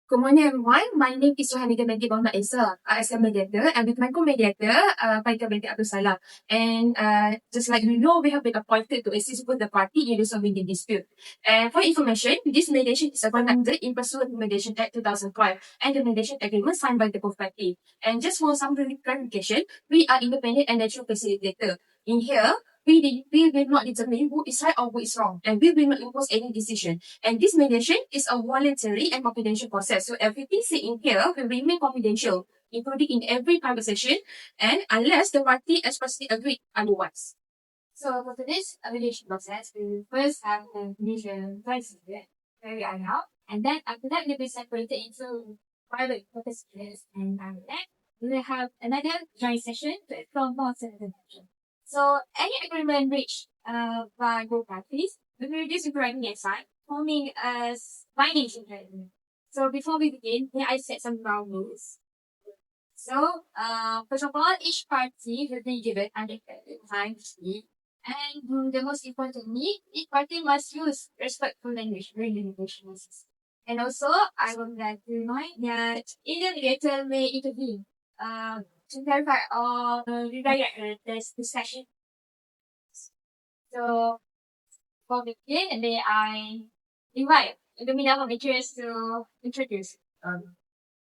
Good morning, everyone. My name is Johanna binti Muhammad Isa. As a mediator, and with my co-mediator, Faika binti ABDULLAH. And just like you know, we have been appointed to assist both the party in resolving the dispute. And for information, this mediation is conducted in pursuant to Mediation Act 2005 and the mediation agreement signed by the both parties. And just for some clarification, we are independent and natural facilitator. In here, we will not determine who is right or who is wrong, and we will not impose any decision. And this mediation is a voluntary and confidential process. So everything said in here will remain confidential, including in every private session, and unless the party expressly agreed otherwise. So for today's mediation process, we will first have the mediation process where we are now, and then after that we'll be separated into private participants, and after that we will have another joint session to explore more certain questions. So any agreement reached by both parties will be reduced into writing aside, forming as binding agreement. So before we begin, may I set some ground rules? So, first of all, each party will be given unlimited time to speak. And the most importantly, each party must use respectful language during the negotiation process. And also, I would like to remind that either mediator may intervene to clarify or redirect this discussion. So, for the begin, may I invite Lumina from HRS to introduce.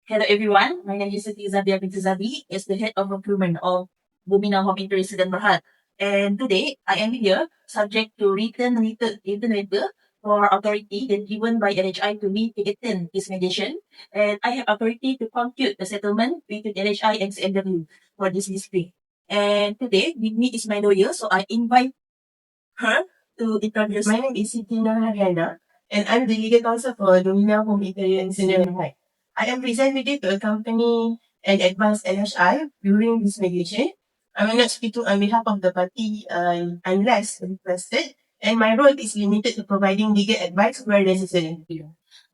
Hello everyone, my name is SITI Zabi is the head of procurement of Lumina Home Interest dan Berhad. And today I am here subject to written letter for authority that given by LHI to me to attend this mediation. And I have authority to compute the settlement between LHI and CMW for this dispute. And today with me is my lawyer, so I invite her to introduce. My name is Siti Nurhaliana, and I'm the legal counsel for Lumina Home Interior Engineering. I am representative to accompany and advise LHI during this mediation. I will not speak on behalf of the party unless requested, and my role is limited to providing legal advice where necessary.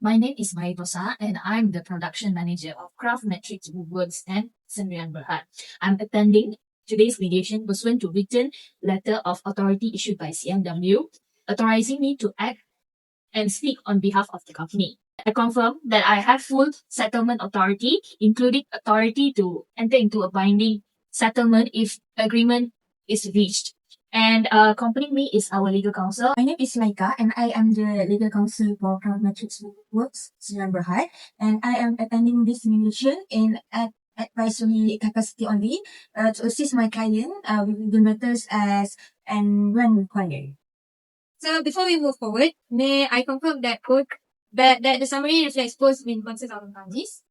My name is Maidosa, and I'm the production manager of Craftmetrix Woodworks and Sendirian Berhad. I'm attending today's mediation pursuant to written letter of authority issued by CMW, authorizing me to act and speak on behalf of the company. I confirm that I have full settlement authority, including authority to enter into a binding settlement if agreement is reached. And accompanying me is our legal counsel. My name is Laika, and I am the legal counsel for Craftmetrix Works, Sdn Bhd, and I am attending this mediation in advisory capacity only to assist my client with the matters as and when required. So before we move forward, may I confirm that the summary reflects both main concerns of the parties?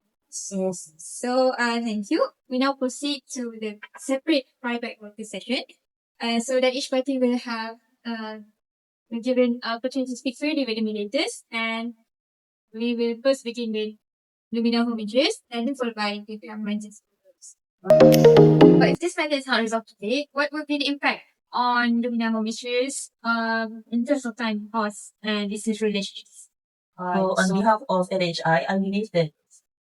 Yes. So thank you. We now proceed to the separate private working session. So that each party will have been given opportunity to speak freely with the mediators, and we will first begin with Lumina Home Interest and then followed by the amendments. But if this matter is not resolved today, what will be the impact on Lumina Home Interest in terms of time, cost, and business relationships? So on behalf of LHI, I believe that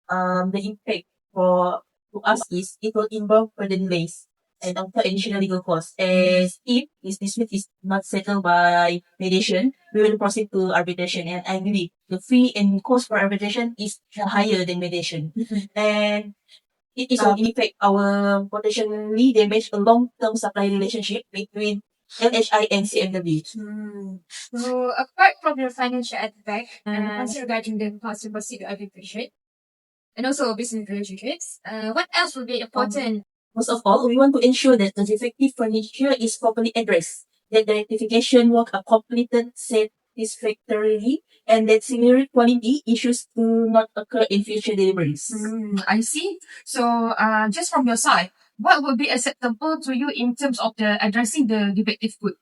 the impact to us is it will involve further delays and also additional legal costs. As if this dispute is not settled by mediation, we will proceed to arbitration. And I believe the fee and cost for arbitration is higher than mediation. And it is will affect our potentially damage a long-term supply relationship between LHI and CMW. So apart from the financial aspect and also regarding the cost to proceed to arbitration and also business relationships, what else will be important? Most of all, we want to ensure that the defective furniture is properly addressed, that the rectification work are completed satisfactorily, and that similar quality issues do not occur in future deliveries. I see. So, just from your side, what would be acceptable to you in terms of addressing the defective good?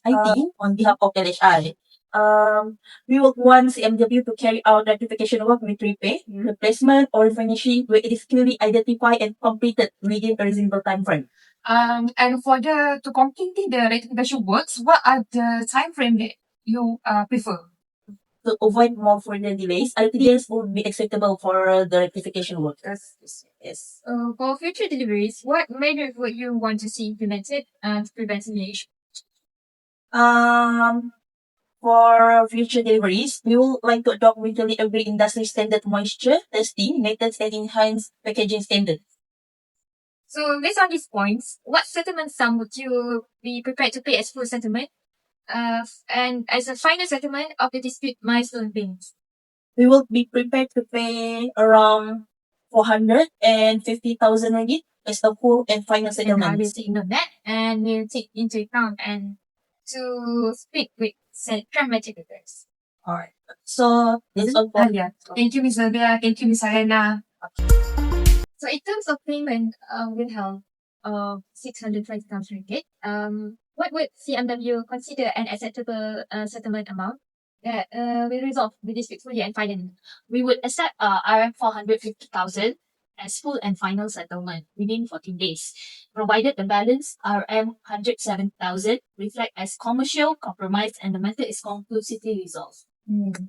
I think on behalf of LHI, we would want CMW to carry out rectification work with repair, replacement, or finishing where it is clearly identified and completed within a reasonable time frame. And to complete the rectification works, what are the time frame that you prefer? To avoid more further delays, RTDs would be acceptable for the rectification work. Yes. For future deliveries, what measures would you want to see implemented to prevent any issue? For future deliveries, we would like to adopt mutually agreed industry standard moisture testing methods and enhance packaging standards. So based on these points, what settlement sum would you be prepared to pay as full settlement? And as a final settlement of the dispute milestone payments. We will be prepared to pay around 450,000 ringgit as a full and final And I settlement. will take note of that and we'll take into account and to speak with Craftmetrix. Alright. So that's all for Yeah. Thank you, Ms. Nabila. Thank you, Ms. Helena. So in terms of payment, we'll have 620,000 ringgit. What would CMW consider an acceptable settlement amount that will resolve the dispute fully and finally? We would accept RM 450,000 as full and final settlement within 14 days, provided the balance RM 107,000 reflect as commercial compromise and the matter is conclusively resolved.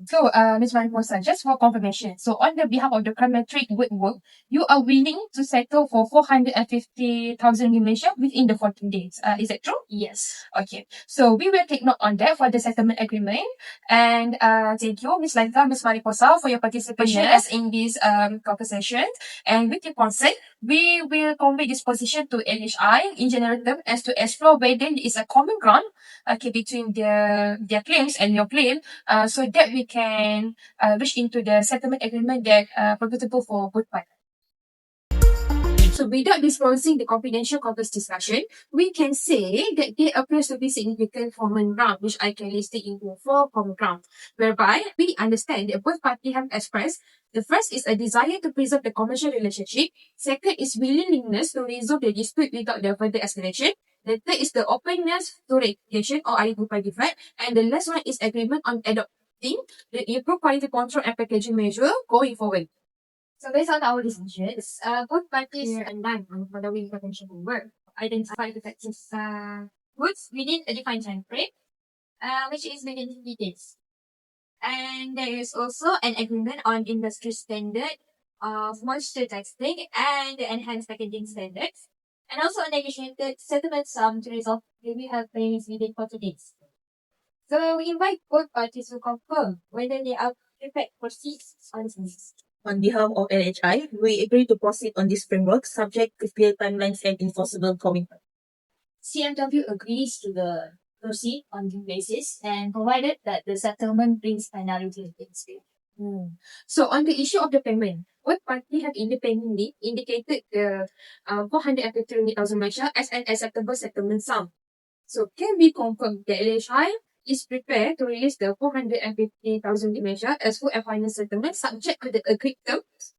So, Ms. Mariposa, just for confirmation, so on the behalf of the Craftmetrix work, you are willing to settle for 450,000 in Malaysia within the 14 days. Is that true? Yes. Okay. So, we will take note on that for the settlement agreement. And thank you, Ms. Laika, Ms. Mariposa, for your participation as in this conversation. And with your consent, we will convey this position to LHI in general term as to explore whether there is a common ground between their claims and your claim, so that we can reach into the settlement agreement that profitable for both parties. So without disclosing the confidential conference discussion, we can say that there appears to be significant common ground, which I can list it into 4 common ground, whereby we understand that both parties have expressed the first is a desire to preserve the commercial relationship. Second is willingness to resolve the dispute without the further escalation. The third is the openness to rectification or identify defect. And the last one is agreement on adopting the improved quality control and packaging measure going forward. So based on our decisions, both parties are aligned on following potential work. Identify defective goods within a defined time frame, which is within 50 days. And there is also an agreement on industry standard of moisture testing and the enhanced packaging standards. And also a negotiated settlement sum to resolve maybe have payments within 40 days. So we invite both parties to confirm whether they are prepared to proceed on this basis. On behalf of LHI, we agree to proceed on this framework subject to clear timelines and enforceable commitment. CMW agrees to the proceed on this basis and provided that the settlement brings finality to the dispute. So on the issue of the payment, both parties have independently indicated the 450,000 Malaysia as an acceptable settlement sum. So can we confirm that LHI is prepared to release the 450,000 Malaysia as full and final settlement subject to the agreed terms?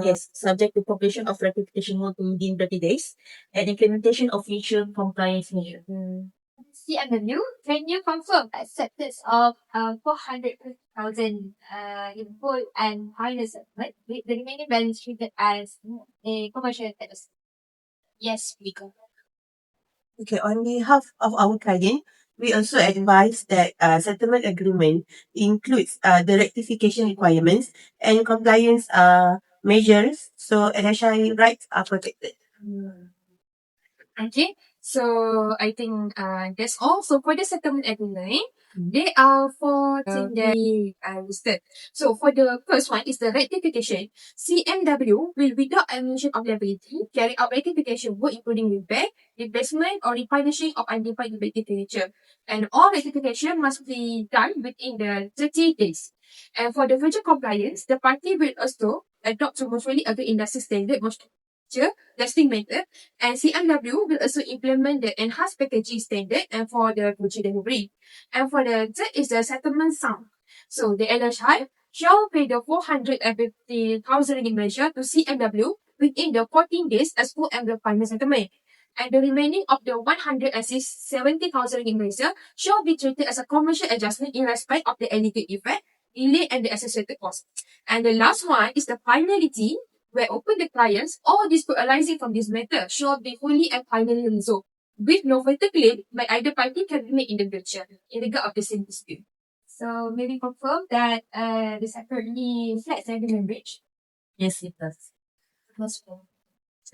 Yes, subject to completion of rectification work within 30 days and implementation of future compliance measures. CMW, can you confirm acceptance of 450,000 in full and final settlement with the remaining balance treated as a commercial status? Yes, we confirm. Okay, on behalf of our client, we also advise that settlement agreement includes the rectification requirements and compliance measures, so LHI rights are protected. Okay, so I think that's all. So for the settlement agreement, they are for things that we listed. So for the first one is the rectification. CMW will, without admission of liability, carry out rectification work including repair, replacement, or replenishing of identified defective furniture. And all rectification must be done within the 30 days. And for the future compliance, the party will also adopt to mutually agreed industry standard moisture testing method, and CMW will also implement the enhanced packaging standard and for the future delivery. And for the third is the settlement sum. So the LHI shall pay the 450,000 ringgit measure to CMW within the 14 days as full and the final settlement. And the remaining of the 170,000 ringgit measure shall be treated as a commercial adjustment in respect of the alleged effect, delay, and the associated cost. And the last one is the finality, where open the clients or dispute arising from this matter shall be fully and finally resolved, with no further claim by either party can be made in the future in regard of the same dispute. So maybe confirm that the separately flats have been reached. Yes, it does.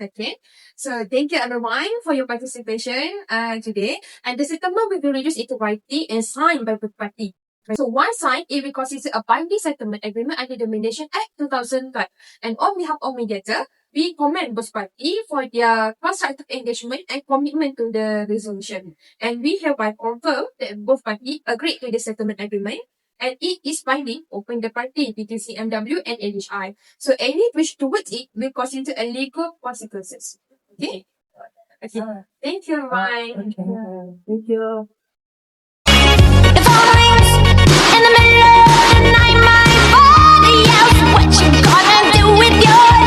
Okay, so thank you everyone for your participation today. And the settlement will be reduced into writing and signed by both parties. So once signed, it will constitute a binding settlement agreement under the Mediation Act 2005. And on behalf of mediator, we commend both parties for their constructive engagement and commitment to the resolution. And we hereby confirm that both parties agreed to the settlement agreement and it is binding upon the party between CMW and LHI. So any breach towards it will constitute a legal consequences. Okay? Okay. Thank you, Ryan. Thank you. The phone rings in the middle of the night. My body yells, "What you gonna do with your